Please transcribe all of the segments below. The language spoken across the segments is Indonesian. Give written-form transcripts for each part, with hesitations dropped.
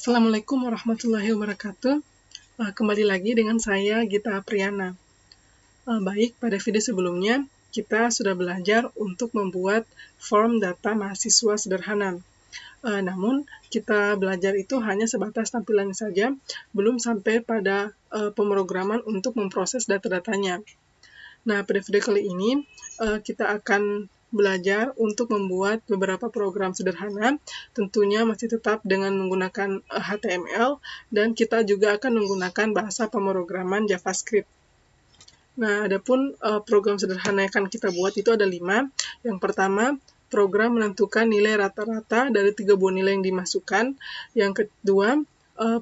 Assalamualaikum warahmatullahi wabarakatuh. Kembali lagi dengan saya Gita Apriana. Baik, pada video sebelumnya kita sudah belajar untuk membuat form data mahasiswa sederhana. Namun kita belajar itu hanya sebatas tampilannya saja, belum sampai pada pemrograman untuk memproses data-datanya. Nah, pada video kali ini kita akan belajar untuk membuat beberapa program sederhana, tentunya masih tetap dengan menggunakan HTML, dan kita juga akan menggunakan bahasa pemrograman JavaScript. Nah, adapun program sederhana yang akan kita buat itu ada 5. Yang pertama, program menentukan nilai rata-rata dari 3 buah nilai yang dimasukkan. Yang kedua,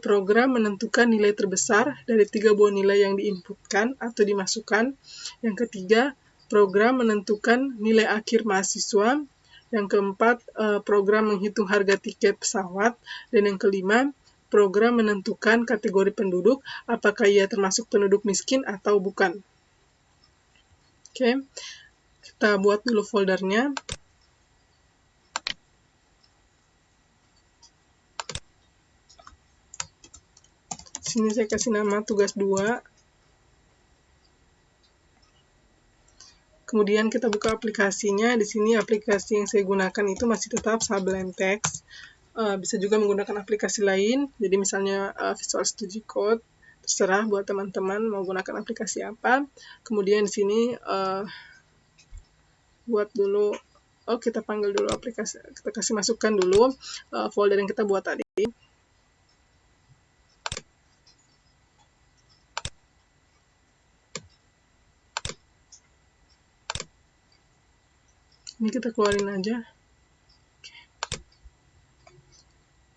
program menentukan nilai terbesar dari 3 buah nilai yang diinputkan atau dimasukkan. Yang ketiga, program menentukan nilai akhir mahasiswa. Yang keempat, program menghitung harga tiket pesawat. Dan yang kelima, program menentukan kategori penduduk, apakah ia termasuk penduduk miskin atau bukan. Oke, kita buat dulu foldernya. Sini saya kasih nama tugas 2. Kemudian kita buka aplikasinya. Di sini aplikasi yang saya gunakan itu masih tetap Sublime Text. Bisa juga menggunakan aplikasi lain. Jadi misalnya Visual Studio Code. Terserah buat teman-teman mau gunakan aplikasi apa. Kemudian di sini buat dulu. Kita panggil dulu aplikasi. Kita kasih masukkan dulu folder yang kita buat tadi. Ini kita keluarin aja.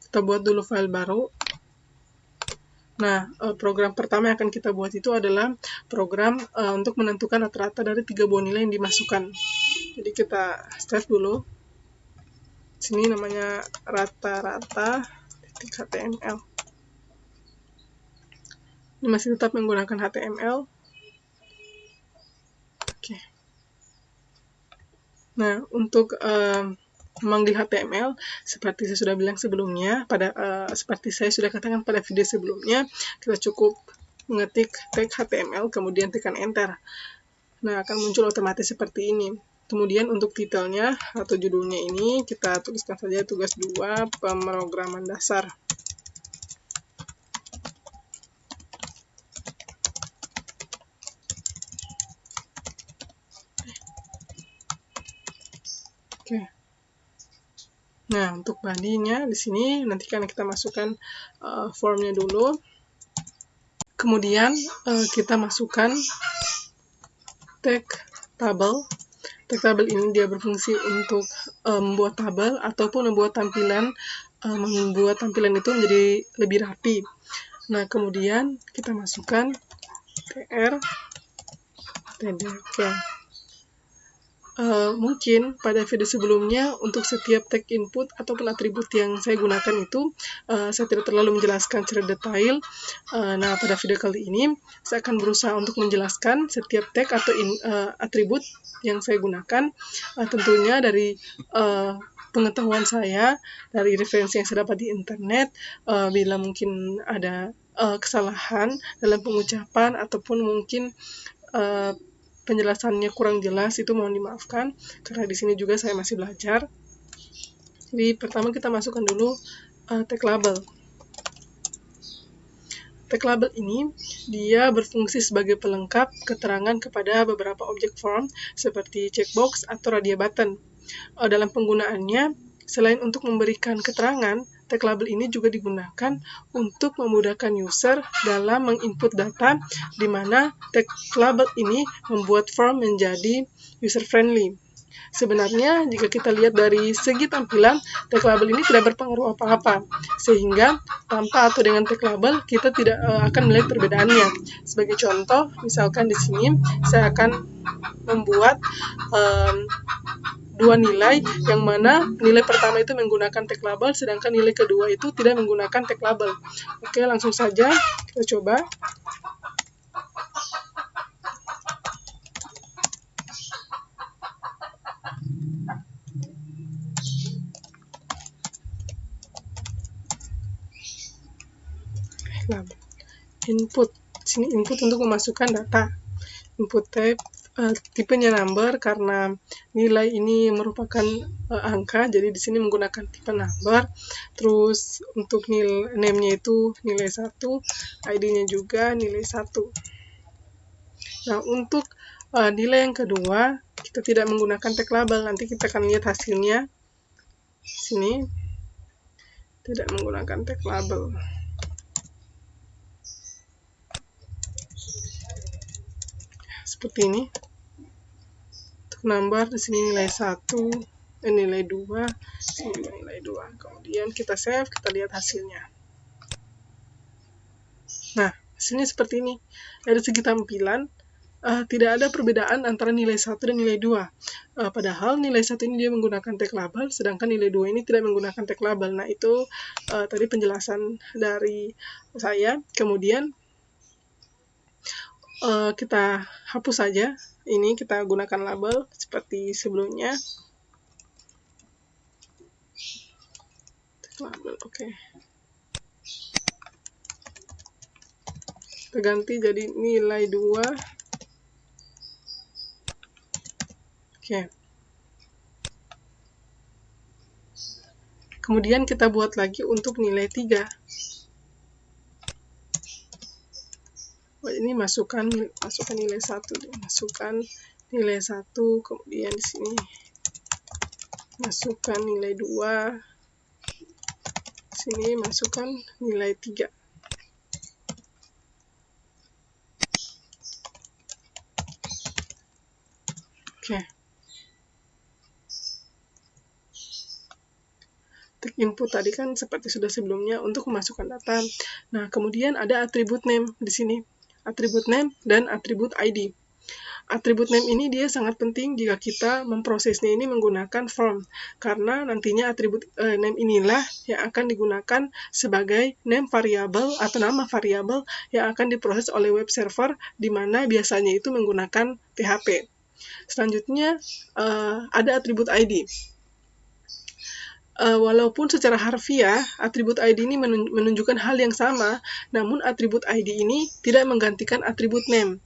Kita buat dulu file baru. Nah, program pertama yang akan kita buat itu adalah program untuk menentukan rata-rata dari 3 buah nilai yang dimasukkan. Jadi kita save dulu. Sini namanya rata-rata.html. Ini masih tetap menggunakan HTML. Oke. Nah, untuk memanggil HTML, seperti saya sudah bilang sebelumnya, seperti saya sudah katakan pada video sebelumnya, kita cukup mengetik tag HTML, kemudian tekan Enter. Nah, akan muncul otomatis seperti ini. Kemudian untuk titelnya atau judulnya ini, kita tuliskan saja tugas 2, pemrograman dasar. Oke. Nah, untuk body-nya di sini nanti kan kita masukkan formnya dulu. Kemudian kita masukkan tag tabel. Tag tabel ini dia berfungsi untuk membuat tabel ataupun membuat tampilan itu menjadi lebih rapi. Nah, kemudian kita masukkan tr td. Oke. Mungkin pada video sebelumnya untuk setiap tag input ataupun atribut yang saya gunakan itu saya tidak terlalu menjelaskan secara detail. Nah, pada video kali ini saya akan berusaha untuk menjelaskan setiap tag atau atribut yang saya gunakan, tentunya dari pengetahuan saya, dari referensi yang saya dapat di internet. Bila mungkin ada kesalahan dalam pengucapan ataupun mungkin penjelasannya kurang jelas, itu mohon dimaafkan karena di sini juga saya masih belajar. Jadi pertama kita masukkan dulu tag label. Tag label ini dia berfungsi sebagai pelengkap keterangan kepada beberapa objek form seperti checkbox atau radio button. Dalam penggunaannya, selain untuk memberikan keterangan, tag label ini juga digunakan untuk memudahkan user dalam menginput data, di mana tag label ini membuat form menjadi user-friendly. Sebenarnya, jika kita lihat dari segi tampilan, tag label ini tidak berpengaruh apa-apa, sehingga tanpa atau dengan tag label, kita tidak akan melihat perbedaannya. Sebagai contoh, misalkan di sini, saya akan membuat 2 nilai, yang mana nilai pertama itu menggunakan tag label, sedangkan nilai kedua itu tidak menggunakan tag label. Oke, langsung saja kita coba. label. Input, sini input untuk memasukkan data. Input type tipenya number karena nilai ini merupakan angka, jadi di sini menggunakan tipe number. Terus untuk name-nya itu nilai 1, ID-nya juga nilai 1. Nah, untuk nilai yang kedua, kita tidak menggunakan tag label. Nanti kita akan lihat hasilnya. Sini tidak menggunakan tag label. Seperti ini. Untuk number di sini nilai 1, nilai 2, sini juga nilai 2. Kemudian kita save, kita lihat hasilnya. Nah, hasilnya seperti ini. Dari segi tampilan, tidak ada perbedaan antara nilai 1 dan nilai 2. Padahal nilai 1 ini dia menggunakan tag label, sedangkan nilai 2 ini tidak menggunakan tag label. Nah, itu tadi penjelasan dari saya. Kemudian kita hapus saja. Ini kita gunakan label seperti sebelumnya. Tag label, oke. Kita ganti jadi nilai 2. Oke. Kemudian kita buat lagi untuk nilai 3. Ini masukkan nilai 1, masukkan nilai 1, kemudian di sini masukkan nilai 2, sini masukkan nilai 3. Oke. Tag input tadi kan seperti sudah sebelumnya untuk memasukkan data. Nah, kemudian ada atribut name di sini. Atribut name dan atribut ID. Atribut name ini dia sangat penting jika kita memprosesnya ini menggunakan form, karena nantinya atribut name inilah yang akan digunakan sebagai name variable atau nama variable yang akan diproses oleh web server, di mana biasanya itu menggunakan PHP. Selanjutnya ada atribut ID. Walaupun secara harfiah atribut ID ini menunjukkan hal yang sama, namun atribut ID ini tidak menggantikan atribut name.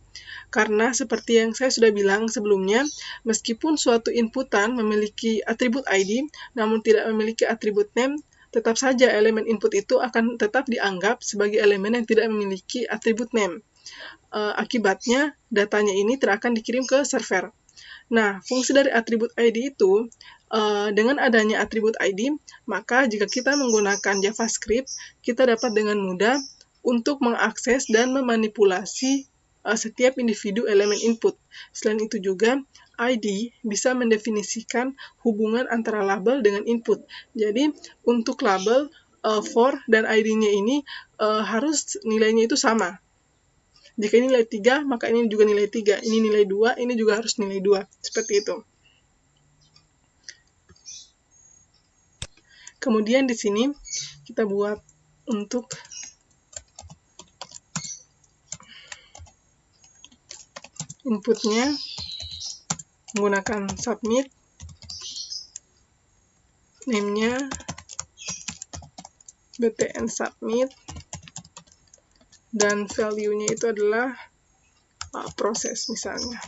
Karena seperti yang saya sudah bilang sebelumnya, meskipun suatu inputan memiliki atribut ID, namun tidak memiliki atribut name, tetap saja elemen input itu akan tetap dianggap sebagai elemen yang tidak memiliki atribut name. Akibatnya, datanya ini tidak akan dikirim ke server. Nah, fungsi dari atribut ID itu, dengan adanya atribut ID, maka jika kita menggunakan JavaScript, kita dapat dengan mudah untuk mengakses dan memanipulasi setiap individu elemen input. Selain itu juga, ID bisa mendefinisikan hubungan antara label dengan input. Jadi, untuk label, for, dan ID-nya ini harus nilainya itu sama. Jika ini nilai 3, maka ini juga nilai 3. Ini nilai 2, ini juga harus nilai 2. Seperti itu. Kemudian di sini kita buat untuk inputnya menggunakan submit, name-nya btn submit, dan value-nya itu adalah proses misalnya.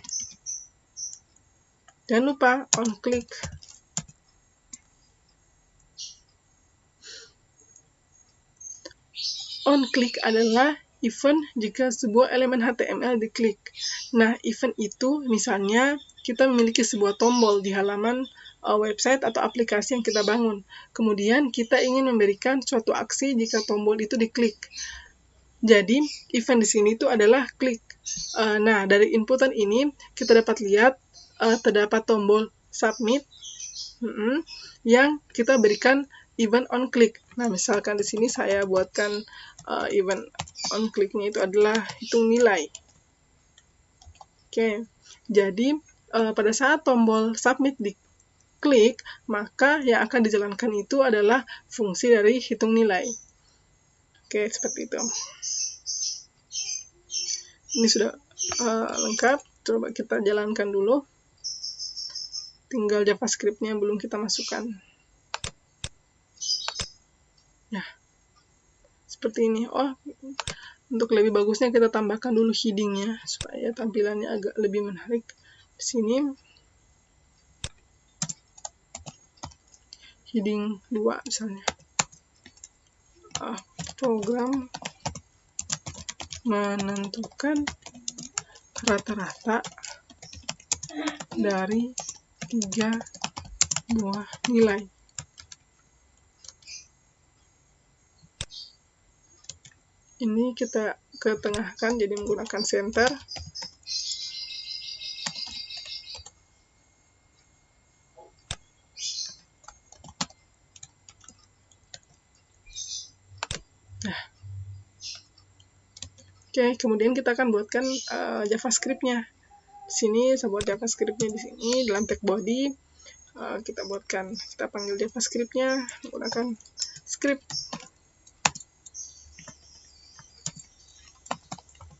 Jangan lupa on click. On click adalah event jika sebuah elemen HTML diklik. Nah, event itu misalnya kita memiliki sebuah tombol di halaman website atau aplikasi yang kita bangun. Kemudian kita ingin memberikan suatu aksi jika tombol itu diklik. Jadi, event di sini itu adalah klik. Nah, dari inputan ini kita dapat lihat terdapat tombol submit yang kita berikan event on click. Nah, misalkan di sini saya buatkan event on click-nya itu adalah hitung nilai. Oke, jadi pada saat tombol submit diklik, maka yang akan dijalankan itu adalah fungsi dari hitung nilai. Oke, seperti itu. Ini sudah lengkap. Coba kita jalankan dulu. Tinggal JavaScript-nya belum kita masukkan. Ya. seperti ini. Oh, untuk lebih bagusnya kita tambahkan dulu headingnya supaya tampilannya agak lebih menarik. Di sini heading 2 misalnya. Program menentukan rata-rata dari 3 buah nilai. Ini kita ketengahkan jadi menggunakan center. Nah, oke, kemudian kita akan buatkan JavaScript-nya. Di sini saya buat JavaScript-nya di sini dalam tag body. Kita panggil JavaScript-nya menggunakan script.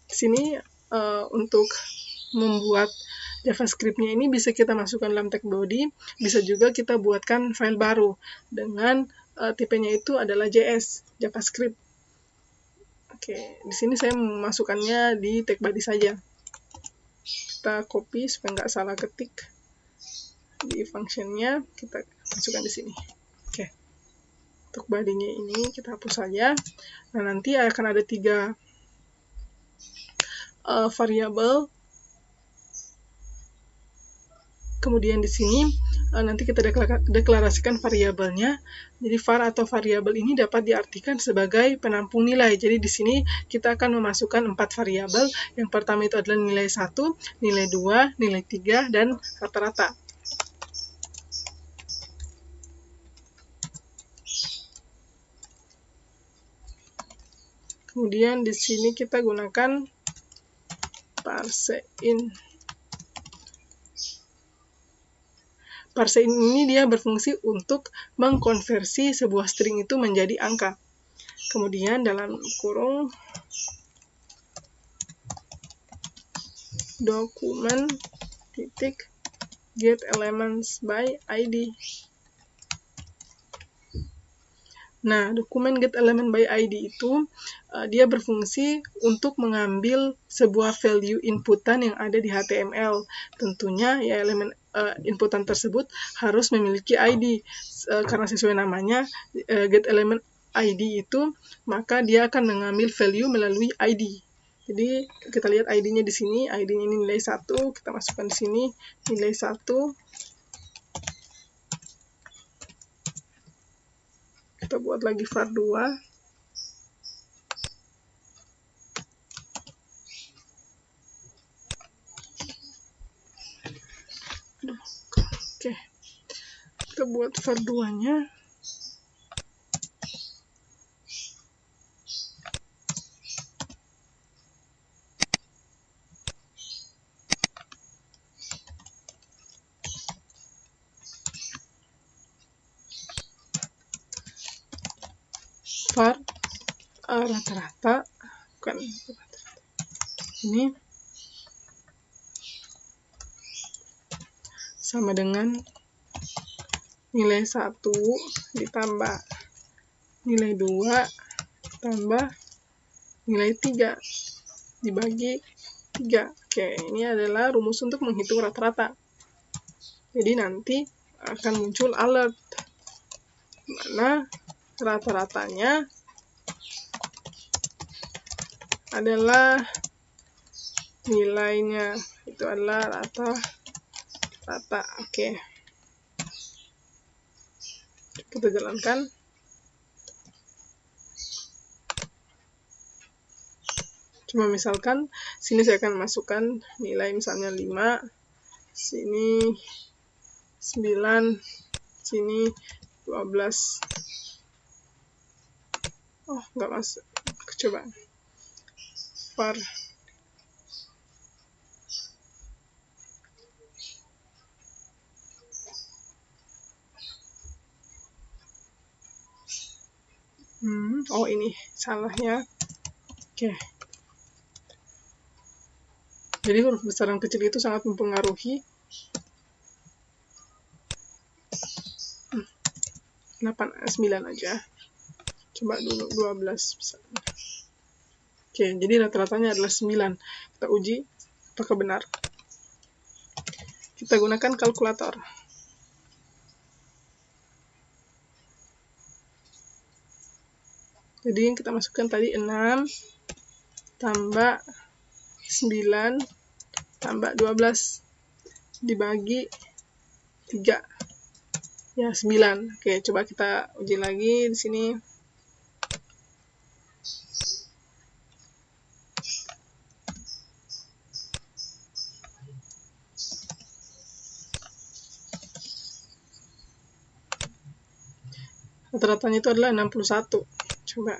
Di sini untuk membuat JavaScript-nya ini bisa kita masukkan dalam tag body, bisa juga kita buatkan file baru dengan tipenya itu adalah JS, JavaScript. Oke, di sini saya memasukkannya di tag body saja. Kita copy supaya nggak salah ketik. Di functionnya kita masukkan di sini. Oke, untuk body-nya ini kita hapus saja. Nah, nanti akan ada 3 variabel. Kemudian di sini nanti kita deklarasikan variabelnya. Jadi var atau variabel ini dapat diartikan sebagai penampung nilai. Jadi di sini kita akan memasukkan 4 variabel. Yang pertama itu adalah nilai 1, nilai 2, nilai 3, dan rata-rata. Kemudian di sini kita gunakan parseIn. ParseIn ini dia berfungsi untuk mengkonversi sebuah string itu menjadi angka. Kemudian dalam kurung dokumen titik get elements by ID. Nah, dokumen get element by ID itu dia berfungsi untuk mengambil sebuah value inputan yang ada di HTML. Tentunya ya elemen inputan tersebut harus memiliki ID. Karena sesuai namanya get element ID itu, maka dia akan mengambil value melalui ID. Jadi kita lihat ID-nya di sini, ID-nya ini nilai 1, kita masukkan di sini nilai 1. Kita buat lagi var 2. Oke. Kita buat var 2-nya. var rata-rata, bukan rata-rata. Ini sama dengan nilai 1 ditambah nilai 2 tambah nilai 3 dibagi 3. Oke, ini adalah rumus untuk menghitung rata-rata. Jadi nanti akan muncul alert mana rata-ratanya adalah nilainya itu adalah rata-rata. Oke. Kita jalankan. Cuma misalkan sini saya akan masukkan nilai misalnya 5, sini 9, sini 12. Oh, nggak masuk. Coba. var oh, ini salahnya. Oke. Jadi huruf besar dan kecil itu sangat mempengaruhi. 8, 9 aja. Coba dulu 12 misalnya. Oke, jadi rata-ratanya adalah 9. Kita uji apakah benar. Kita gunakan kalkulator. Jadi yang kita masukkan tadi 6 tambah 9 tambah 12 dibagi 3. Ya, 9. Oke, coba kita uji lagi di sini. Rata-ratanya itu adalah 61. Coba.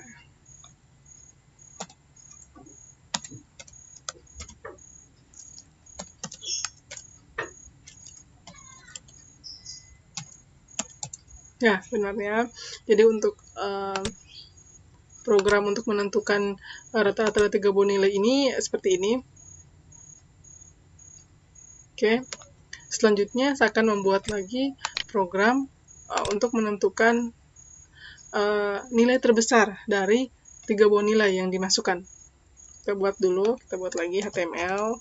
Ya, benarnya. Jadi untuk program untuk menentukan rata-rata 3 buah nilai ini seperti ini. Oke. Selanjutnya saya akan membuat lagi program untuk menentukan nilai terbesar dari 3 buah nilai yang dimasukkan. Kita buat dulu, kita buat lagi HTML.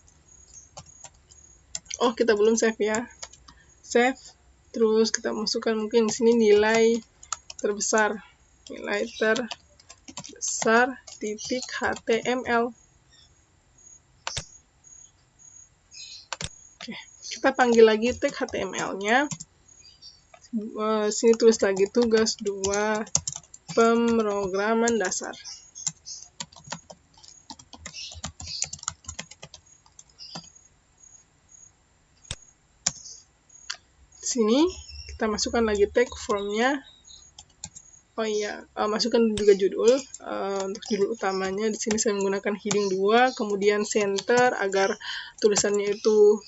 Oh, kita belum save ya. Save. Terus kita masukkan mungkin di sini nilai terbesar. Nilai terbesar titik HTML. Oke, kita panggil lagi tag HTML-nya. Sini tulis lagi tugas 2 pemrograman dasar. Sini kita masukkan lagi tag formnya. Oh iya, masukkan juga judul. Untuk judul utamanya di sini saya menggunakan heading 2, kemudian center agar tulisannya itu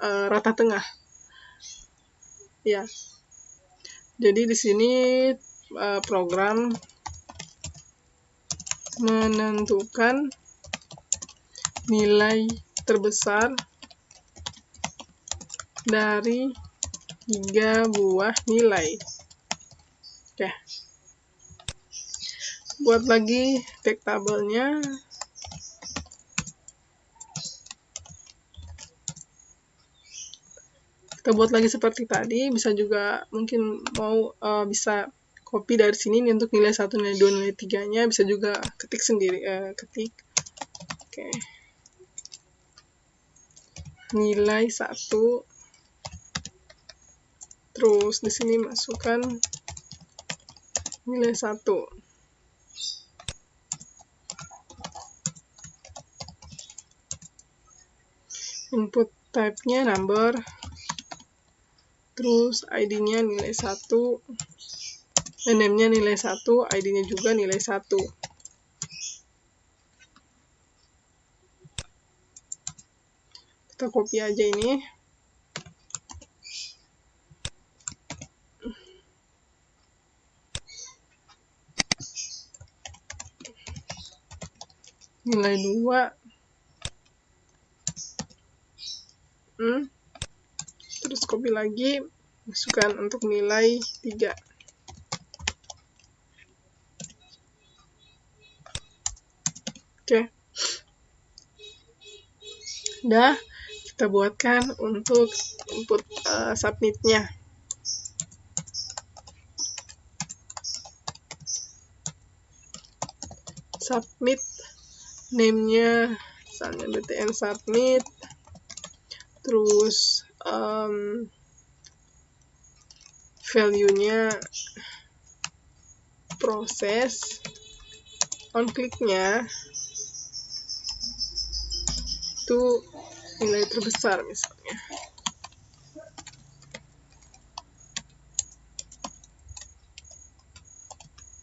rata tengah. Ya. Jadi di sini program menentukan nilai terbesar dari 3 buah nilai. Oke. Buat lagi tag tabelnya. Kita buat lagi seperti tadi, bisa juga mungkin mau bisa copy dari sini nih untuk nilai 1, nilai 2, nilai 3-nya, bisa juga ketik sendiri, ketik. Oke. Nilai 1. Terus di sini masukkan nilai 1. Input type-nya number. Terus ID-nya nilai 1. Name-nya nilai 1, ID-nya juga nilai 1. Kita copy aja ini. Nilai 2. Terus copy lagi, masukkan untuk nilai 3. Oke. Udah, kita buatkan untuk input submit-nya. Submit, name-nya misalnya btn submit. Terus value-nya proses, on click-nya itu nilai terbesar misalnya.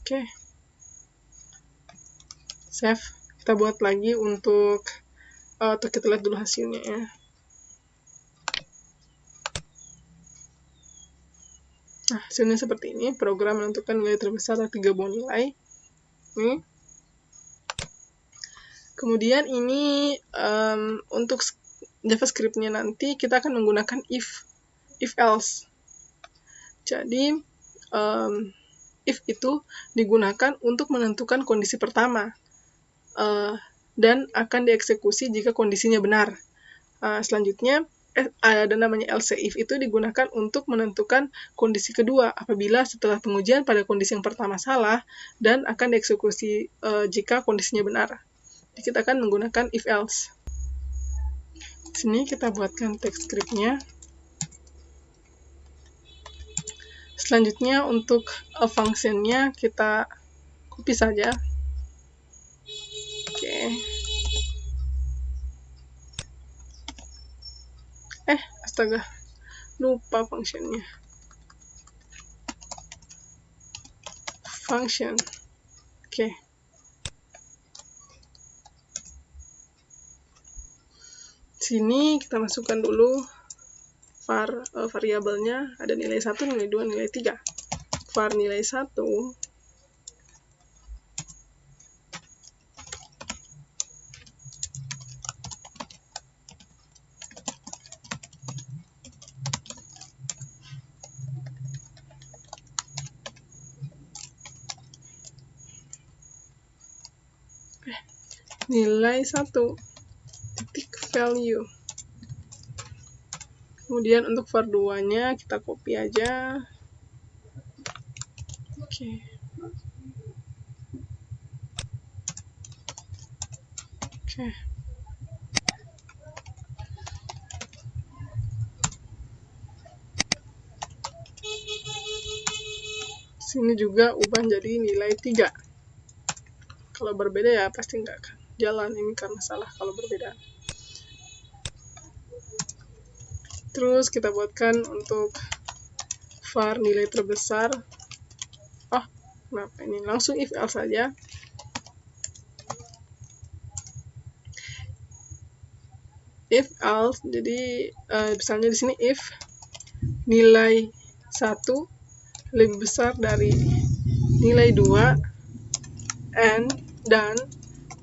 Oke. Save. Kita buat lagi untuk atau kita lihat dulu hasilnya ya. Nah, hasilnya seperti ini. Program menentukan nilai terbesar dari 3 buah nilai. Ini. Kemudian ini untuk JavaScript-nya nanti kita akan menggunakan if else. Jadi if itu digunakan untuk menentukan kondisi pertama dan akan dieksekusi jika kondisinya benar. Selanjutnya, ada namanya else if itu digunakan untuk menentukan kondisi kedua apabila setelah pengujian pada kondisi yang pertama salah dan akan dieksekusi jika kondisinya benar. Jadi kita akan menggunakan if else. Di sini kita buatkan teks script-nya. Selanjutnya untuk function-nya kita copy saja. Oke. Astaga, lupa function-nya. Function. Oke. Sini kita masukkan dulu variabelnya, ada nilai 1, nilai 2, nilai 3. Var nilai 1 nilai 1 titik value. Kemudian untuk var 2-nya kita copy aja. Oke. Sini juga ubah jadi nilai 3. Kalau berbeda ya pasti nggak akan jalan ini karena salah kalau berbeda. Terus kita buatkan untuk var nilai terbesar. Kenapa ini? Langsung if else saja. If else, jadi misalnya di sini if nilai 1 lebih besar dari nilai 2 dan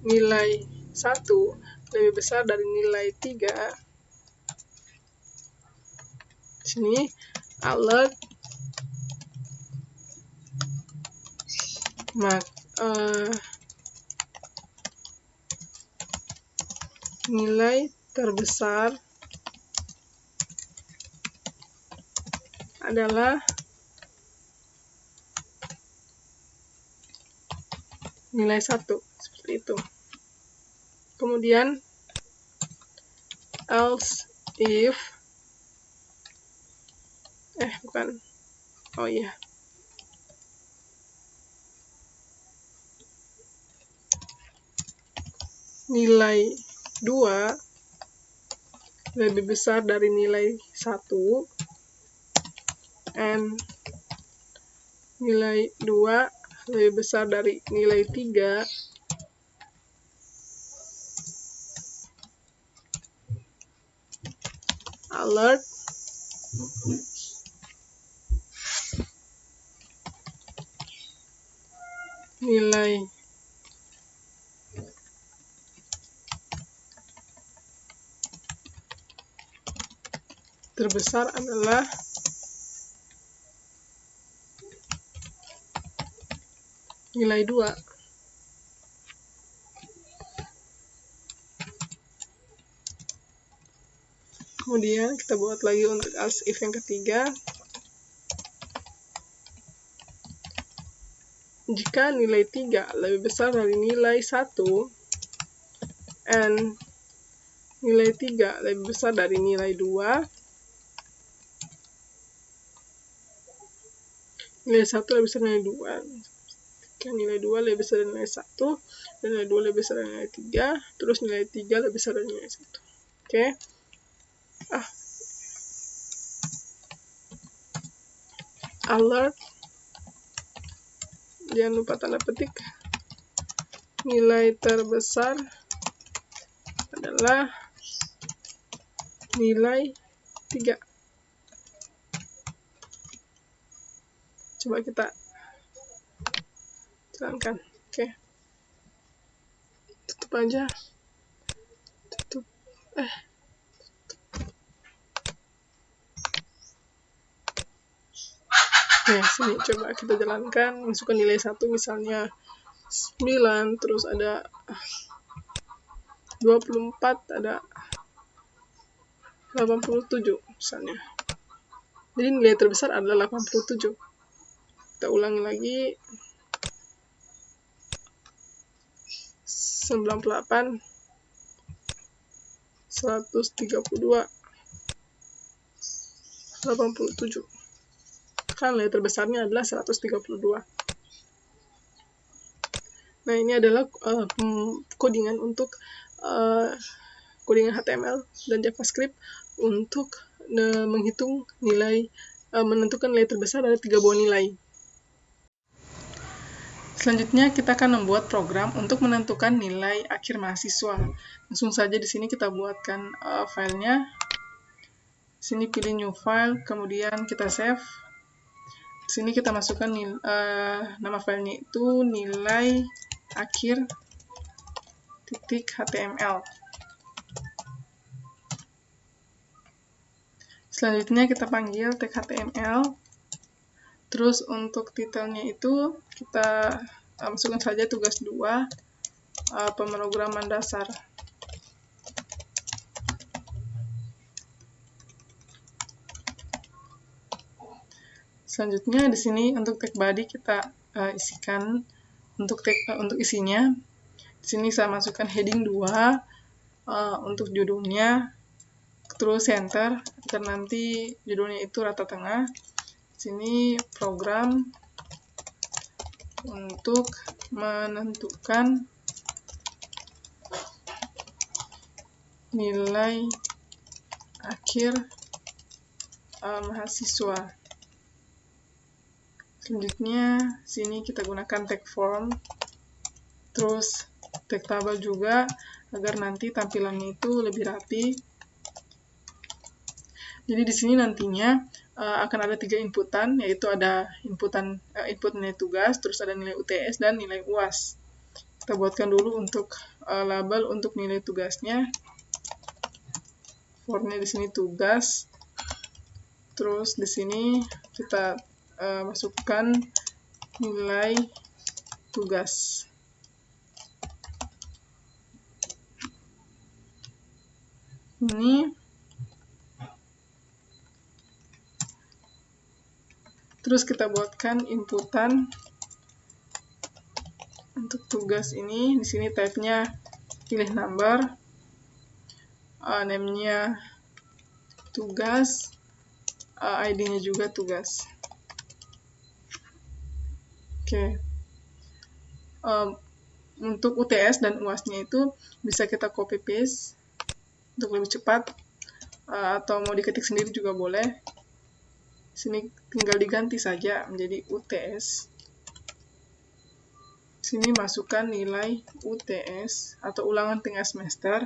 nilai 1 lebih besar dari nilai 3. Sini alert nilai terbesar adalah nilai 1, seperti itu. Kemudian else if nilai 2 lebih besar dari nilai 1 and nilai 2 lebih besar dari nilai 3, alert nilai terbesar adalah nilai 2. Kemudian kita buat lagi untuk else if yang ketiga. Jika nilai 3 lebih besar dari nilai 1 and nilai 3 lebih besar dari nilai 2, nilai 1 lebih besar dari nilai 2, nilai 2 lebih besar dari nilai 1, dan nilai 2 lebih besar dari nilai 3, terus nilai 3 lebih besar dari nilai 1. Oke. Alert, jangan lupa tanda petik, nilai terbesar adalah nilai 3. Coba kita jalankan. Oke. Tutup aja. Tutup. Nah, sini coba kita jalankan, masukkan nilai 1 misalnya 9, terus ada 24, ada 87 misalnya. Jadi nilai terbesar adalah 87. Kita ulangi lagi. 98, 132, 87. Kan nilai terbesarnya adalah 132. Nah, ini adalah codingan untuk codingan HTML dan JavaScript untuk menghitung nilai, menentukan nilai terbesar dari 3 buah nilai. Selanjutnya kita akan membuat program untuk menentukan nilai akhir mahasiswa. Langsung saja di sini kita buatkan filenya. Di sini pilih new file, kemudian kita save. Di sini kita masukkan nama filenya itu nilai akhir .html. Selanjutnya kita panggil tag HTML. Terus untuk titelnya itu kita masukkan saja tugas 2, pemrograman dasar. Selanjutnya di sini untuk tag body kita isikan untuk isinya. Di sini saya masukkan heading 2 untuk judulnya, terus center agar nanti judulnya itu rata tengah. Sini program untuk menentukan nilai akhir mahasiswa. Selanjutnya sini kita gunakan tag form, terus tag tabel juga agar nanti tampilannya itu lebih rapi. Jadi di sini nantinya akan ada 3 inputan, yaitu ada input nilai tugas, terus ada nilai UTS dan nilai UAS. Kita buatkan dulu untuk label untuk nilai tugasnya. Formnya di sini tugas. Terus di sini kita masukkan nilai tugas. Ini terus kita buatkan inputan untuk tugas ini. Di sini type-nya pilih number, name-nya tugas, ID-nya juga tugas. Oke. Untuk UTS dan UAS-nya itu bisa kita copy paste untuk lebih cepat, atau mau diketik sendiri juga boleh. Sini tinggal diganti saja menjadi UTS. Sini masukkan nilai UTS atau ulangan tengah semester,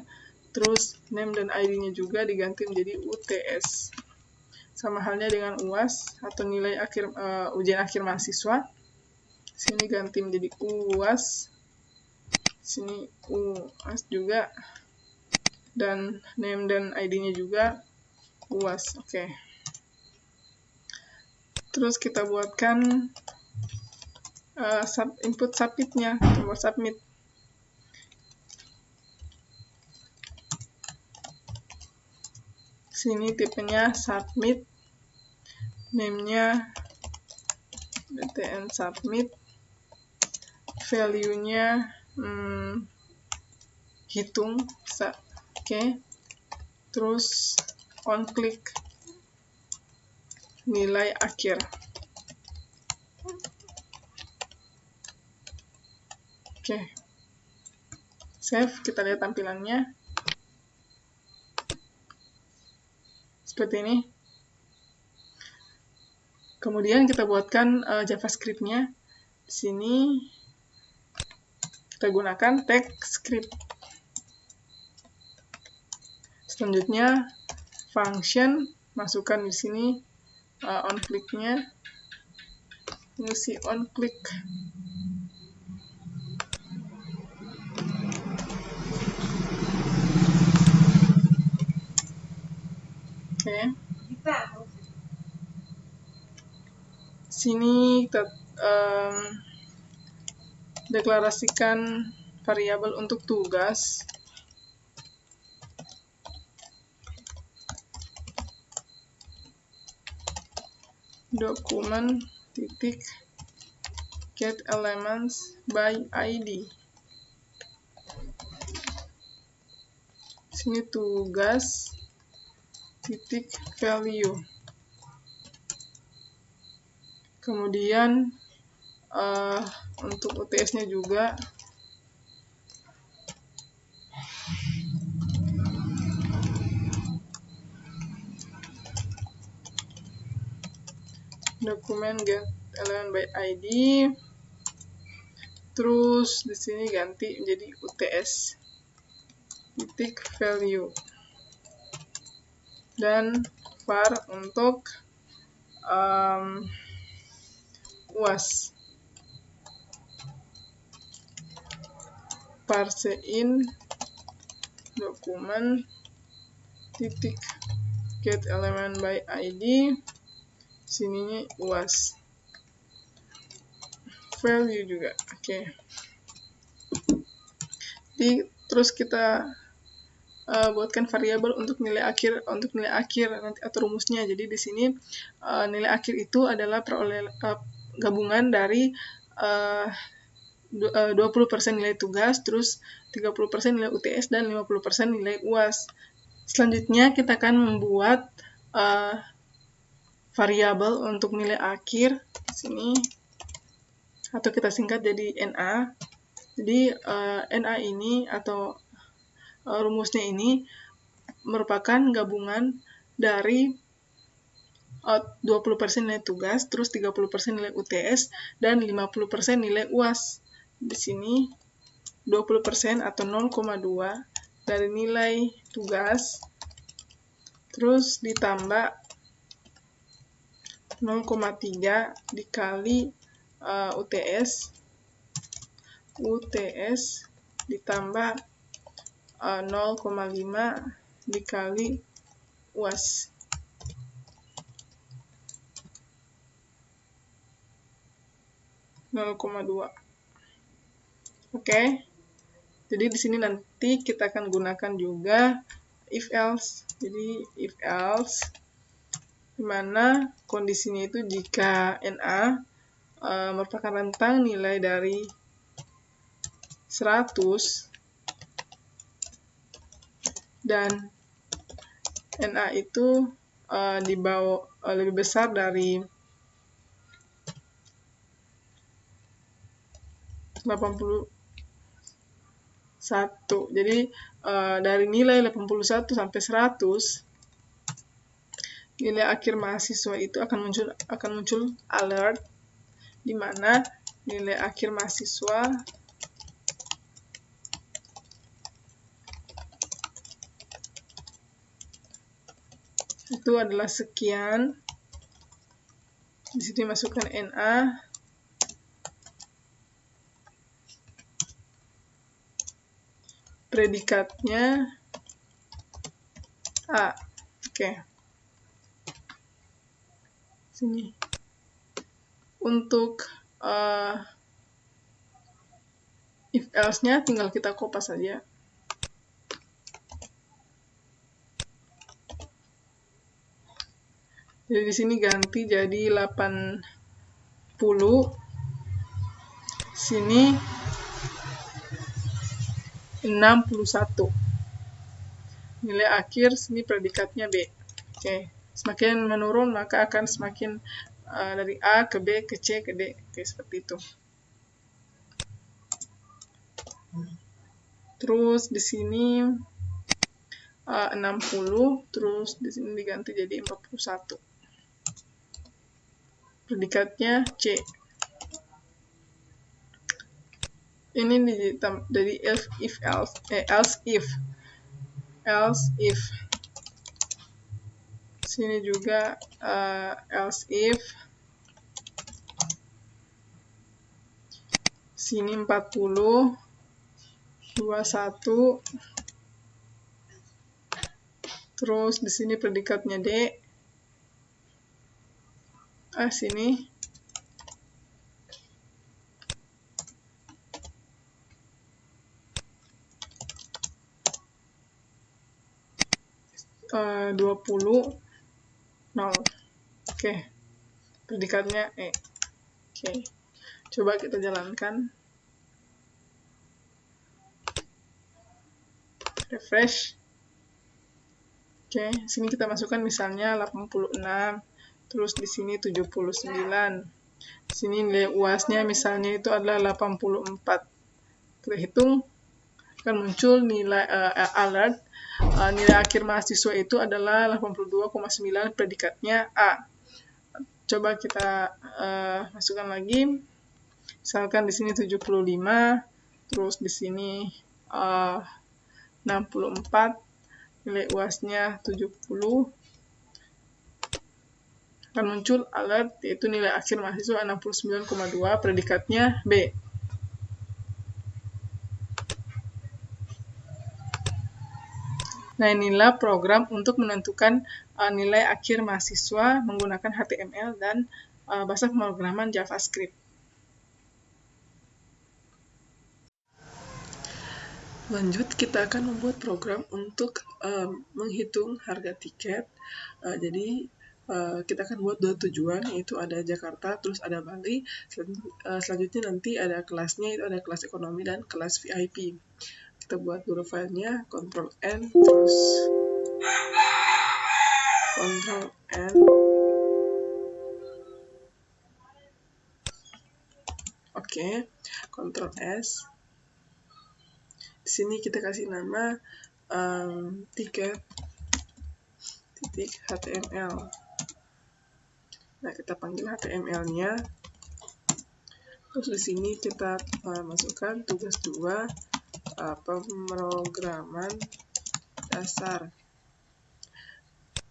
terus name dan ID-nya juga diganti menjadi UTS. Sama halnya dengan UAS atau nilai ujian akhir mahasiswa. Sini ganti menjadi UAS. Sini UAS juga, dan name dan ID-nya juga UAS. Oke. Terus kita buatkan input submit-nya, tombol submit. Sini tipenya submit, name-nya btn submit, value-nya hitung bisa. Oke. Terus on click nilai akhir. Oke. Save, kita lihat tampilannya. Seperti ini. Kemudian kita buatkan JavaScript-nya. Di sini kita gunakan tag script. Selanjutnya function, masukkan di sini on click-nya, ngisi on click. Oke. Sini kita deklarasikan variabel untuk tugas. Dokumen titik get elements by ID. Sini tugas titik value. Kemudian untuk UTS-nya juga dokumen get element by ID. Terus di sini ganti menjadi UTS titik value dan var untuk UAS. Parsein dokumen titik get element by ID, sininya UAS. Value juga, oke. Jadi terus kita buatkan variabel untuk nilai akhir nanti atau rumusnya. Jadi di sini nilai akhir itu adalah gabungan dari 20% nilai tugas, terus 30% nilai UTS, dan 50% nilai UAS. Selanjutnya kita akan membuat variabel untuk nilai akhir sini, atau kita singkat jadi NA. Jadi NA ini atau rumusnya ini merupakan gabungan dari 20% nilai tugas, terus 30% nilai UTS, dan 50% nilai UAS. Di sini 20% atau 0,2 dari nilai tugas, terus ditambah 0,3 dikali UTS ditambah 0,5 dikali UAS. Oke. Jadi di sini nanti kita akan gunakan juga if else. Jadi if else dimana kondisinya itu jika NA merupakan rentang nilai dari 100 dan NA itu lebih besar dari 81. Jadi dari nilai 81 sampai 100, nilai akhir mahasiswa itu akan muncul alert, di mana nilai akhir mahasiswa itu adalah sekian. Di sini masukkan NA. Predikatnya A. Oke. Sini. Untuk if else-nya tinggal kita kopas saja. Jadi di sini ganti jadi 80. Sini 61. Nilai akhir sini predikatnya B. Oke. Semakin menurun maka akan semakin dari A ke B ke C ke D. Oke, seperti itu. Terus di sini 60, terus di sini diganti jadi 41. Predikatnya C. Ini jadi else if. Sini juga else if. Sini 40, 21. Terus di sini predikatnya D. Sini 20, 0. Oke, predikatnya E. Oke, coba kita jalankan. Refresh. Oke, sini kita masukkan misalnya 86, terus di sini 79. Sini nilai UASnya misalnya itu adalah 84. Kita hitung, akan muncul nilai alert. Nilai akhir mahasiswa itu adalah 82,9, predikatnya A. Coba kita masukkan lagi. Misalkan di sini 75, terus di sini 64, nilai UASnya 70, akan muncul alert, yaitu nilai akhir mahasiswa 69,2, predikatnya B. Nah, inilah program untuk menentukan nilai akhir mahasiswa menggunakan HTML dan bahasa pemrograman JavaScript. Lanjut, kita akan membuat program untuk menghitung harga tiket. Jadi, kita akan buat 2 tujuan, yaitu ada Jakarta, terus ada Bali. Selanjutnya nanti ada kelasnya, itu ada kelas ekonomi dan kelas VIP. Kita buat dulu filenya, Ctrl N, terus Ctrl N. Oke, Ctrl S. Di sini kita kasih nama tiket.html. Nah, kita panggil HTML-nya. Terus di sini kita masukkan tugas 2, pemrograman dasar.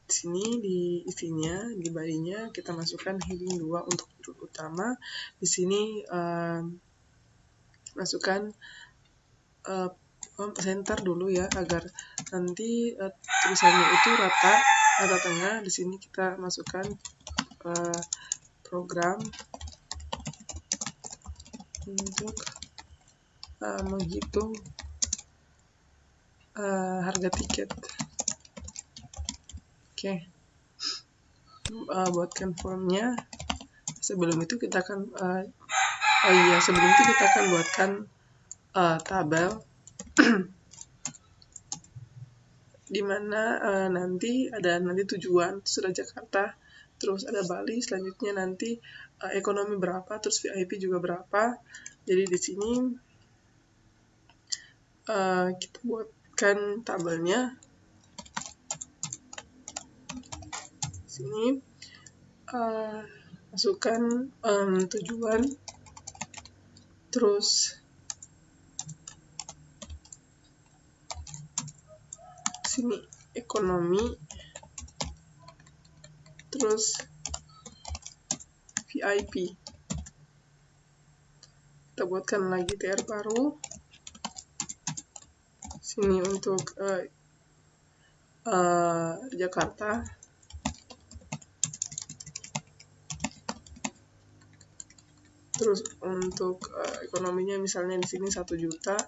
Di sini di isinya, di body-nya kita masukkan heading 2 untuk judul utama. Di sini masukkan center dulu ya, agar nanti tulisannya itu rata tengah. Di sini kita masukkan program untuk menghitung harga tiket. Oke, buatkan formnya. Sebelum itu kita akan buatkan tabel di mana nanti ada tujuan, sudah Jakarta, terus ada Bali, selanjutnya nanti ekonomi berapa, terus VIP juga berapa. Jadi di sini kita buatkan tabelnya. Sini masukkan tujuan, terus sini ekonomi, terus VIP. Kita buatkan lagi TR baru. Sini untuk Jakarta. Terus untuk ekonominya misalnya di sini 1 juta.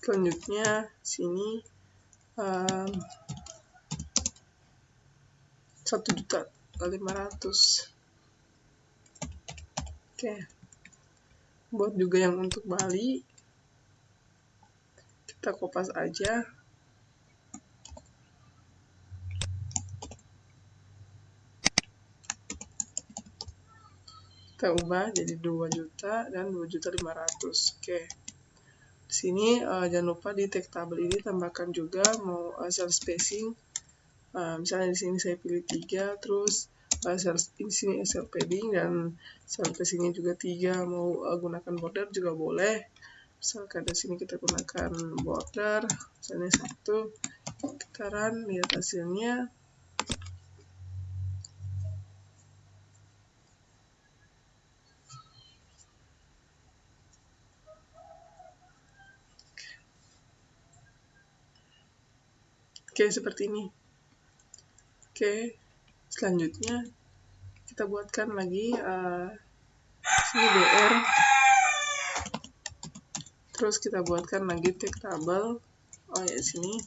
Selanjutnya sini 1.500.000. Oke. Buat juga yang untuk Bali. Kita kopas aja. Kita ubah jadi 2 juta dan 2.500.000. Oke. Di sini jangan lupa di tag tabel ini tambahkan juga mau cell spacing. Misalnya di sini saya pilih 3, terus di sini cell padding dan cell spacingnya juga 3. Mau gunakan border juga boleh. Misalkan di sini kita gunakan border, misalnya 1. Kita run, lihat hasilnya. Oke, seperti ini. Oke, selanjutnya kita buatkan lagi sini BR. Terus kita buatkan lagi tag tabel. Oh ya, sini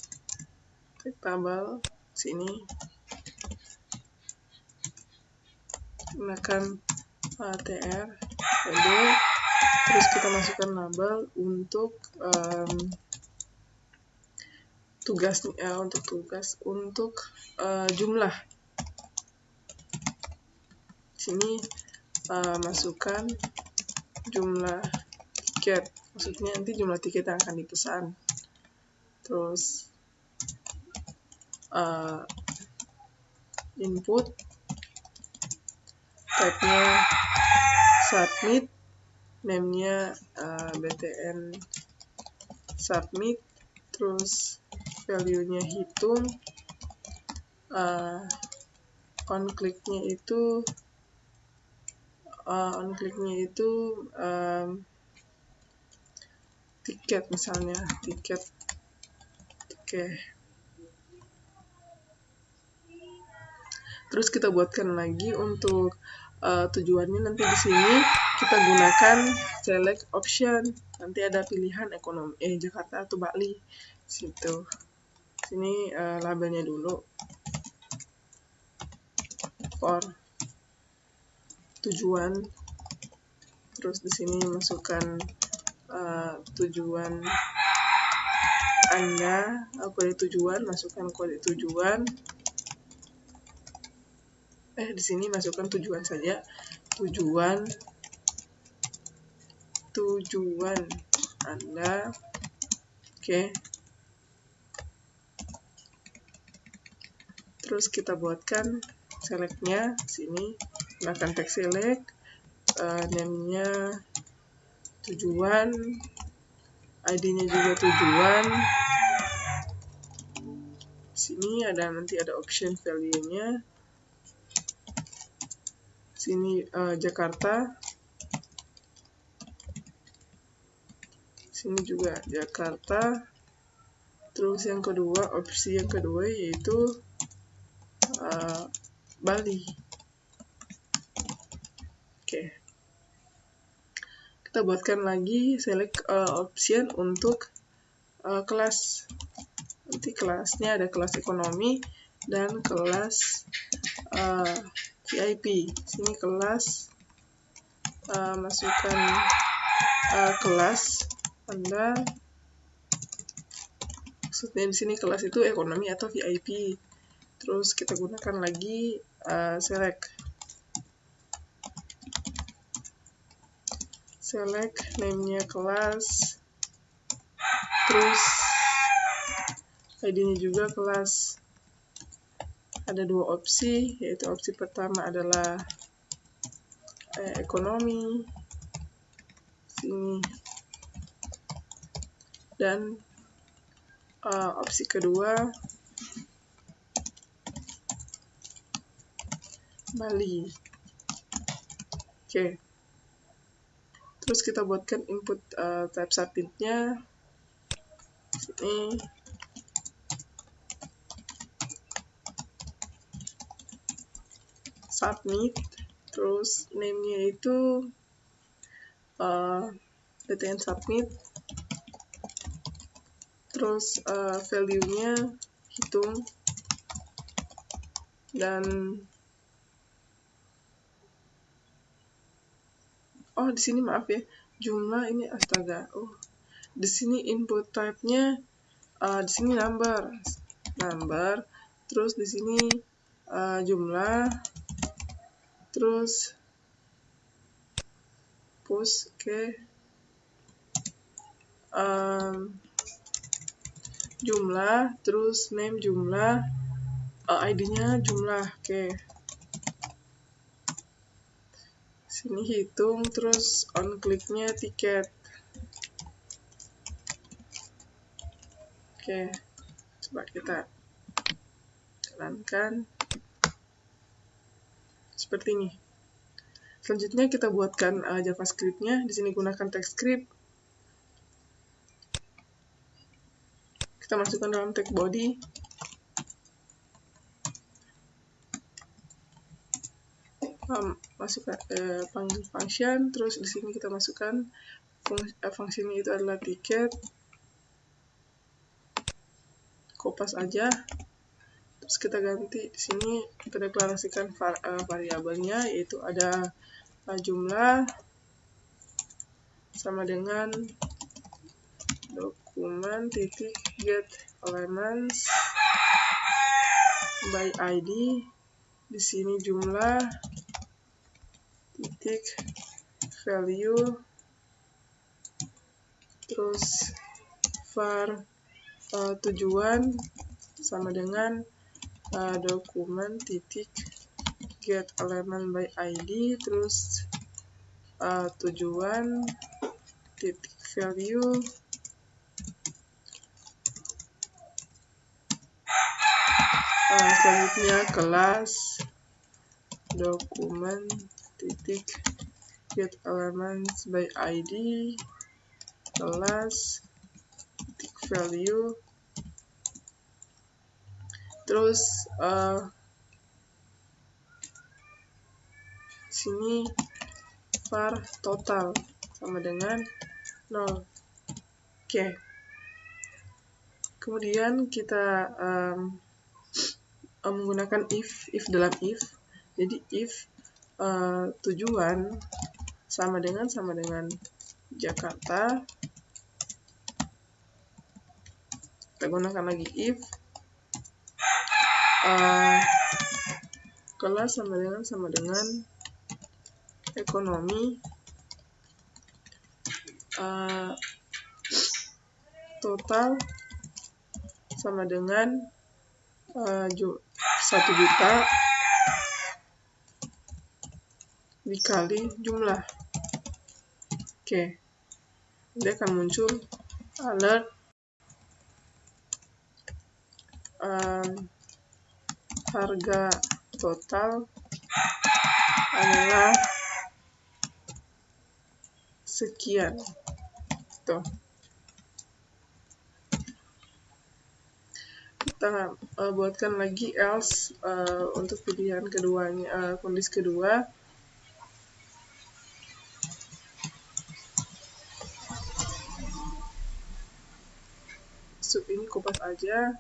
tag tabel, sini gunakan tr label. Terus kita masukkan label untuk untuk jumlah. Sini masukkan jumlah tiket, maksudnya nanti jumlah tiket yang akan dipesan. Terus input, type-nya submit, name-nya btn submit, terus value-nya hitung, on click-nya itu tiket, misalnya tiket. Oke. Terus kita buatkan lagi untuk tujuannya. Nanti di sini kita gunakan select option. Nanti ada pilihan ekonomi Jakarta atau Bali. Situ. Sini labelnya dulu. For tujuan. Terus di sini masukkan tujuan Anda, kode tujuan, masukkan kode tujuan. Di sini masukkan tujuan saja. Tujuan Anda. Oke. Terus kita buatkan select-nya sini, gunakan tag select, name-nya tujuan, ID-nya juga tujuan. Sini nanti ada option value-nya. Sini Jakarta. Sini juga Jakarta. Terus yang kedua, opsi yang kedua yaitu Bali. Oke. Kita buatkan lagi select option untuk kelas. Nanti kelasnya ada kelas ekonomi dan kelas VIP. Sini kelas, masukkan kelas Anda. Maksudnya di sini kelas itu ekonomi atau VIP. Terus kita gunakan lagi select name-nya kelas, terus ID-nya juga kelas. Ada dua opsi, yaitu opsi pertama adalah ekonomi sini, dan opsi kedua Bali. Oke. Terus kita buatkan input type submit-nya sini. Submit, terus name-nya itu btn submit, terus value-nya hitung, dan di sini maaf ya, jumlah ini astaga. Di sini input type-nya di sini number, terus di sini jumlah, terus push. Oke. Jumlah, terus name jumlah, ID-nya jumlah. Oke. Sini hitung, terus on click-nya tiket. Oke, coba kita jalankan seperti ini. Selanjutnya kita buatkan JavaScript-nya. Di sini gunakan TypeScript. Kita masukkan dalam tag body. Masukkan panggil function, terus di sini kita masukkan fungsinya itu adalah tiket, kopas aja. Terus kita ganti di sini, kita deklarasikan variabelnya, yaitu ada jumlah sama dengan dokumen titik get elements by ID. Di sini jumlah titik value, terus var tujuan sama dengan dokumen titik get element by ID, terus tujuan titik value, selanjutnya kelas dokumen titik get elements by ID, kelas titik value, terus sini var total sama dengan 0. Oke. Kemudian kita menggunakan if dalam if. Jadi if tujuan sama dengan Jakarta, kita gunakan lagi if kelas sama dengan ekonomi, total sama dengan 1 juta dikali jumlah. Oke, dia akan muncul alert harga total adalah sekian. Tuh. Kita buatkan lagi else untuk pilihan keduanya, kondisi kedua. Ini kopas aja.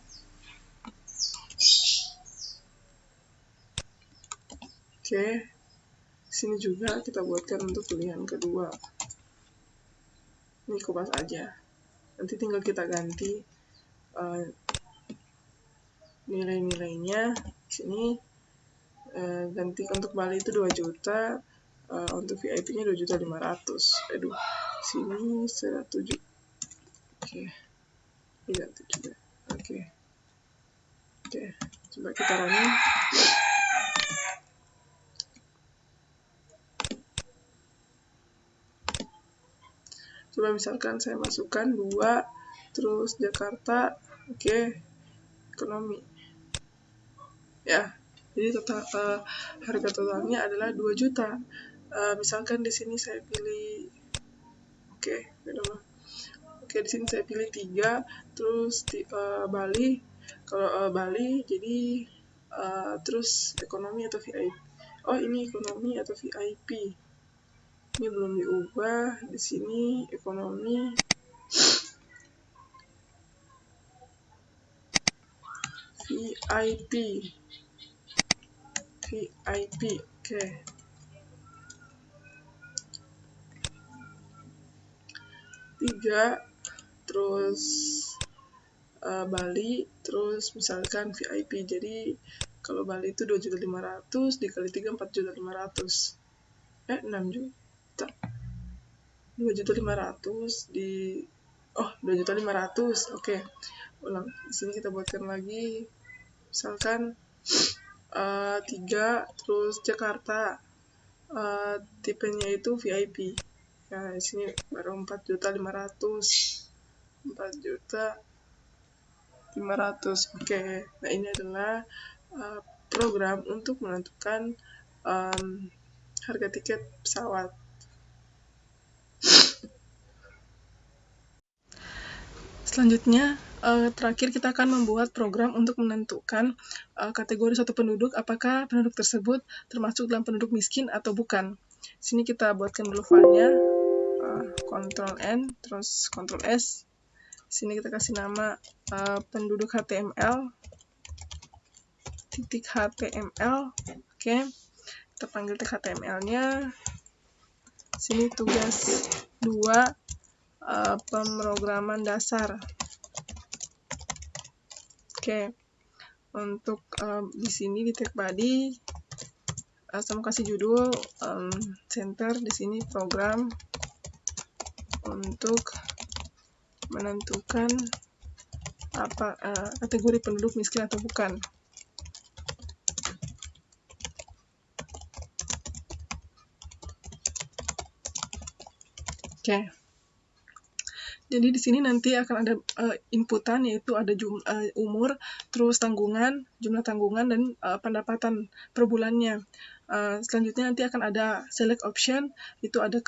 Oke, sini juga kita buatkan untuk pilihan kedua. Ini kopas aja. Nanti tinggal kita ganti nilai-nilainya. Sini ganti untuk Bali itu 2 juta, untuk VIP-nya 2.500.000. Aduh, sini 107. Oke. Diganti juga. Oke, coba kita running. Coba misalkan saya masukkan 2, terus Jakarta, oke, ekonomi. Ya, jadi total harga totalnya adalah 2 juta. Misalkan di sini saya pilih, di sini saya pilih 3, terus Bali. Kalau Bali, jadi terus ekonomi atau VIP. Oh, ini ekonomi atau VIP. Ini belum diubah. Di sini ekonomi. VIP. Oke. Tiga, terus Bali, terus misalkan VIP. Jadi kalau Bali itu 2.500.000 dikali 3 4.500.000. 6 juta. 2.500.000 di 2.500.000. Oke. Ulang. Di sini kita buatkan lagi. Misalkan 3, terus Jakarta. Tipenya itu VIP. Ya, di sini baru 4.500.000. 4.500.000. Oke. Nah, ini adalah program untuk menentukan harga tiket pesawat. Selanjutnya, terakhir kita akan membuat program untuk menentukan kategori suatu penduduk, apakah penduduk tersebut termasuk dalam penduduk miskin atau bukan. Sini kita buatkan dulu filenya. Ctrl N, terus Ctrl S. Sini kita kasih nama penduduk HTML, titik HTML. Oke, kita panggil tag HTML-nya. Sini tugas 2, pemrograman dasar. Oke, untuk di sini di tag body, saya mau kasih judul center, di sini program untuk menentukan apa kategori penduduk miskin atau bukan. Oke. Jadi di sini nanti akan ada inputan, yaitu ada umur, terus tanggungan, jumlah tanggungan, dan pendapatan per bulannya. Selanjutnya nanti akan ada select option, itu ada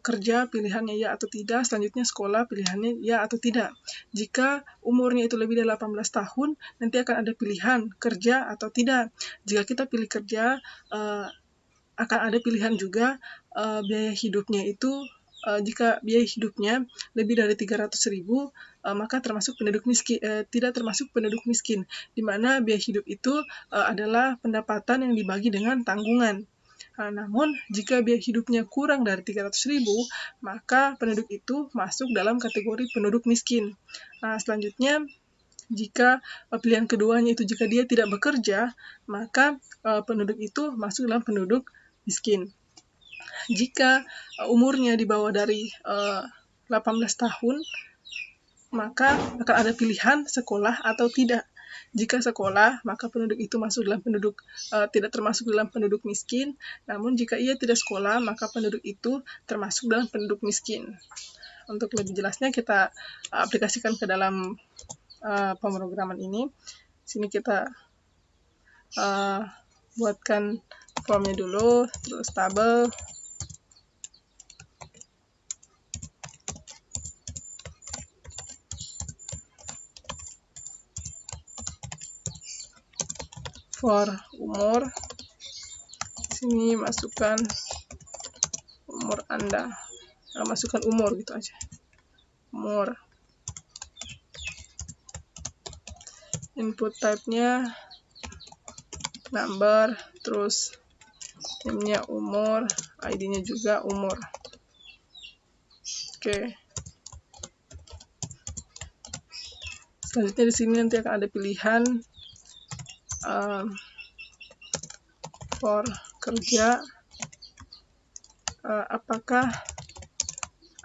kerja, pilihannya ya atau tidak. Selanjutnya sekolah, pilihannya ya atau tidak. Jika umurnya itu lebih dari 18 tahun, nanti akan ada pilihan kerja atau tidak. Jika kita pilih kerja, akan ada pilihan juga biaya hidupnya itu. Jika biaya hidupnya lebih dari 300.000, maka termasuk penduduk miskin, tidak termasuk penduduk miskin, di mana biaya hidup itu adalah pendapatan yang dibagi dengan tanggungan. Namun, jika biaya hidupnya kurang dari 300.000, maka penduduk itu masuk dalam kategori penduduk miskin. Selanjutnya, jika pilihan keduanya itu jika dia tidak bekerja, maka penduduk itu masuk dalam penduduk miskin. Jika umurnya di bawah dari 18 tahun, maka akan ada pilihan sekolah atau tidak. Jika sekolah, maka penduduk itu masuk dalam penduduk tidak termasuk dalam penduduk miskin. Namun jika ia tidak sekolah, maka penduduk itu termasuk dalam penduduk miskin. Untuk lebih jelasnya kita aplikasikan ke dalam pemrograman ini. Sini kita buatkan formnya dulu, terus tabel. For umur, sini masukkan umur Anda, masukkan umur gitu aja, umur. Input type-nya number, terus name-nya umur, ID-nya juga umur. Oke. Selanjutnya di sini nanti akan ada pilihan for kerja, apakah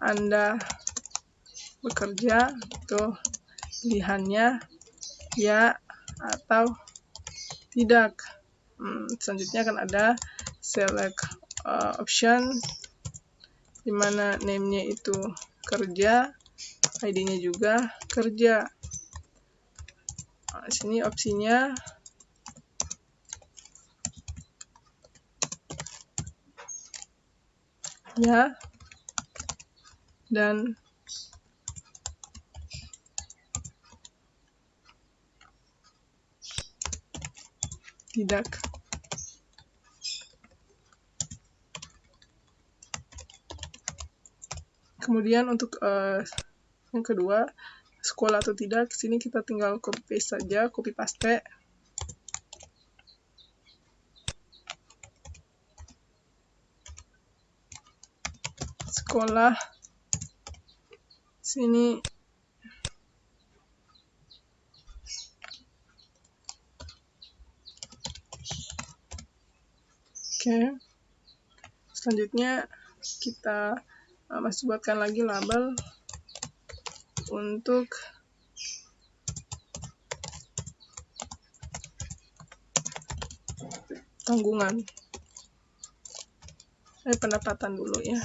Anda bekerja, itu pilihannya ya atau tidak. Selanjutnya akan ada select option, di mana name-nya itu kerja, ID-nya juga kerja. Sini opsinya ya dan tidak. Kemudian untuk yang kedua, sekolah atau tidak, sini kita tinggal copy paste saja, copy paste. Sekolah, sini oke. Selanjutnya kita masih buatkan lagi label untuk tanggungan. Pendapatan dulu ya.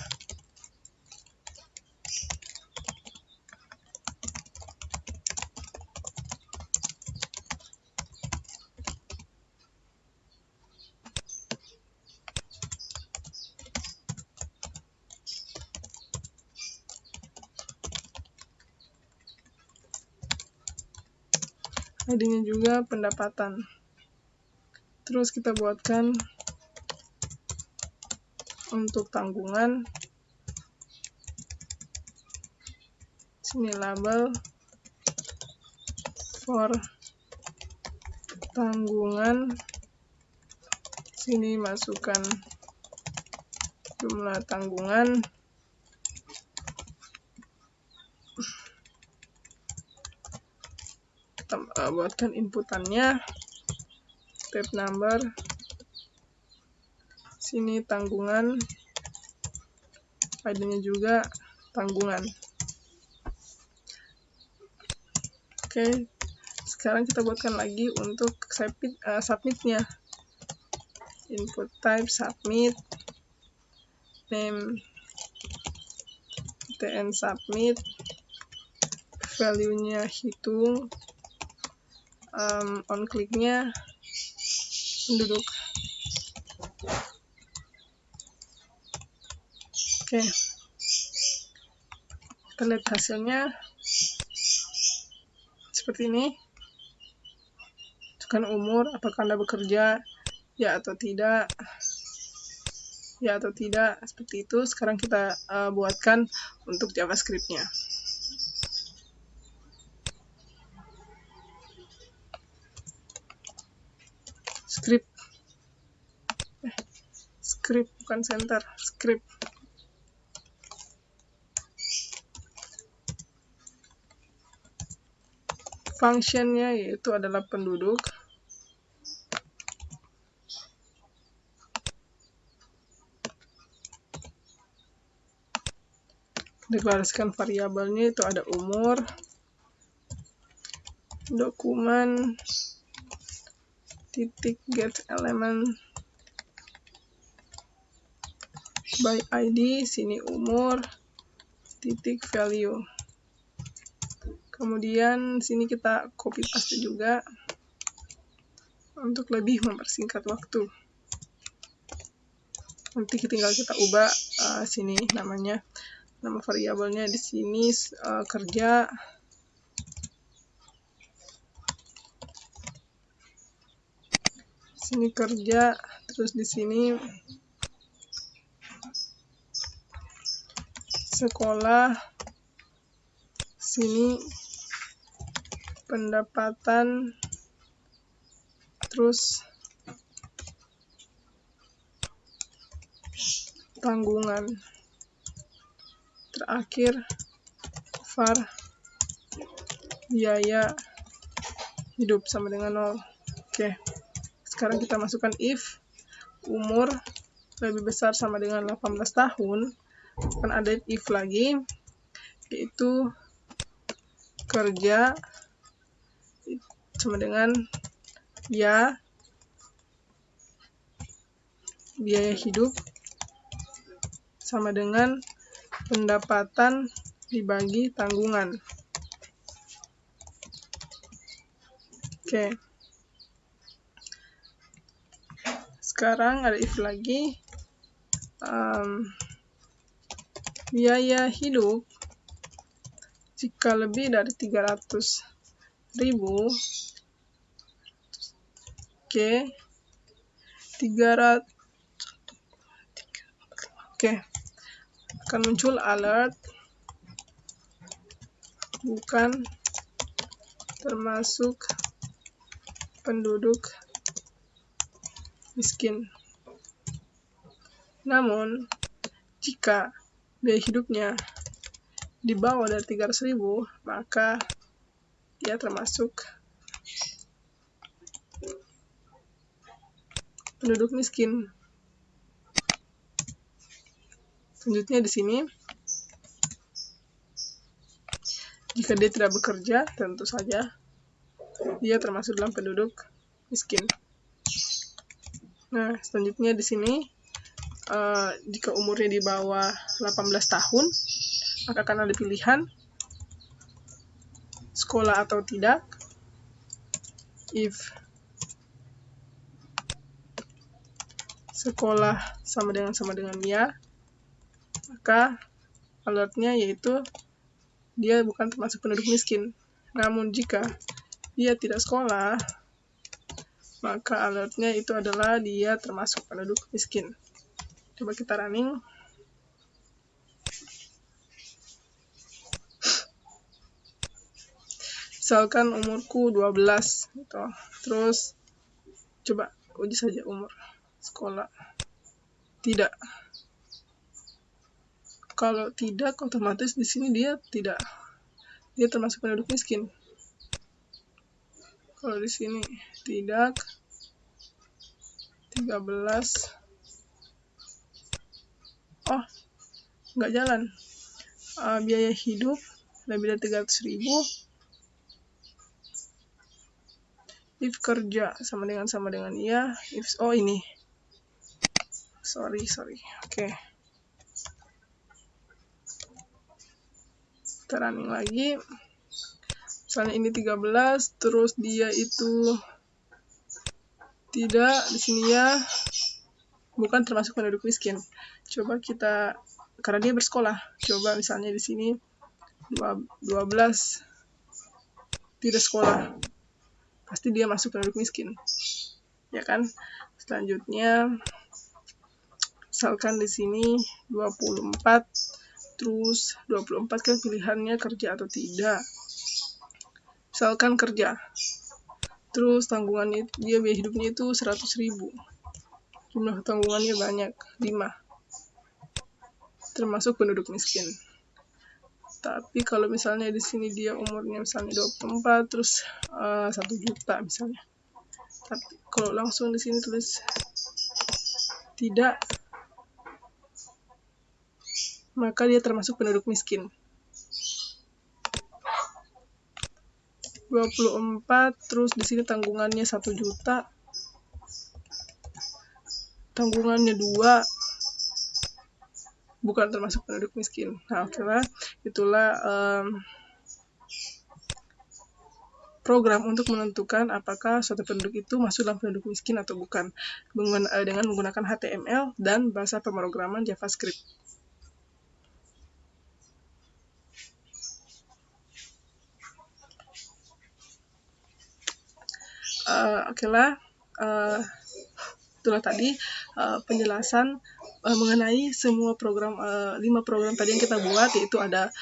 ID-nya juga pendapatan. Terus kita buatkan untuk tanggungan, Sini label for tanggungan, sini masukkan jumlah tanggungan, kita buatkan inputannya, tab number, sini tanggungan, ID-nya juga tanggungan. Oke, sekarang kita buatkan lagi untuk submit-nya. Input type submit, name tn submit, value-nya hitung, on click-nya penduduk. Oke, kita lihat hasilnya seperti ini. Masukkan umur, apakah Anda bekerja, ya atau tidak, seperti itu. Sekarang kita buatkan untuk JavaScript-nya. Script bukan center, script. Function-nya yaitu adalah penduduk. Deklarasikan variabelnya itu ada umur, dokumen, titik get element by ID, sini umur, titik value. Kemudian sini kita copy paste juga untuk lebih mempersingkat waktu. Nanti tinggal kita ubah sini namanya, nama variabelnya di sini kerja. Sini kerja, terus di sini sekolah, sini pendapatan, terus tanggungan, terakhir var biaya hidup sama dengan 0. Oke, sekarang kita masukkan if umur lebih besar sama dengan 18 tahun, akan ada if lagi, yaitu kerja sama dengan ya biaya hidup sama dengan pendapatan dibagi tanggungan. Oke. Sekarang ada if lagi, biaya hidup jika lebih dari 300.000, oke, 300, oke, akan muncul alert bukan termasuk penduduk miskin. Namun, jika biaya hidupnya di bawah dari 300.000, maka dia termasuk penduduk miskin. Selanjutnya di sini, jika dia tidak bekerja, tentu saja dia termasuk dalam penduduk miskin. Nah, selanjutnya di sini, jika umurnya di bawah 18 tahun, maka akan ada pilihan sekolah atau tidak. If sekolah sama dengan ya, maka alertnya yaitu dia bukan termasuk penduduk miskin. Namun jika dia tidak sekolah, maka alertnya itu adalah dia termasuk penduduk miskin. Coba kita running. Misalkan umurku 12 gitu. Terus coba uji saja umur sekolah. Tidak. Kalau tidak, otomatis di sini dia tidak. Dia termasuk penduduk miskin. Kalau di sini tidak, 13. Oh, nggak jalan. Biaya hidup lebih dari 300.000. If kerja sama dengan iya. If ini. Sorry. Oke. Kita running lagi. Misalnya ini 13, terus dia itu tidak, di sini ya bukan termasuk penduduk miskin. Coba kita, karena dia bersekolah, coba misalnya di sini 12 tidak sekolah, pasti dia masuk penduduk miskin, ya kan? Selanjutnya, misalkan di sini 24, terus 24 kan pilihannya kerja atau tidak. Misalkan kerja, terus tanggungannya dia biaya hidupnya itu 100.000. Jumlah tanggungannya banyak, 5. Termasuk penduduk miskin. Tapi kalau misalnya di sini dia umurnya misalnya 24, terus 1 juta misalnya. Tapi kalau langsung di sini tulis tidak, maka dia termasuk penduduk miskin. 24, terus di sini tanggungannya 1 juta. Tanggungannya 2, bukan termasuk penduduk miskin. Nah, oke lah, itulah program untuk menentukan apakah suatu penduduk itu masuk dalam penduduk miskin atau bukan dengan menggunakan HTML dan bahasa pemrograman JavaScript. Oke lah, itulah tadi penjelasan mengenai semua program, 5 program tadi yang kita buat, yaitu ada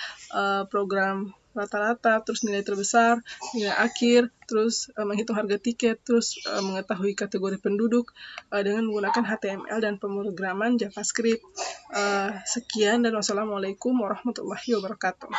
program rata-rata, terus nilai terbesar, nilai akhir, terus menghitung harga tiket, terus mengetahui kategori penduduk dengan menggunakan HTML dan pemrograman JavaScript. Sekian dan wassalamualaikum warahmatullahi wabarakatuh.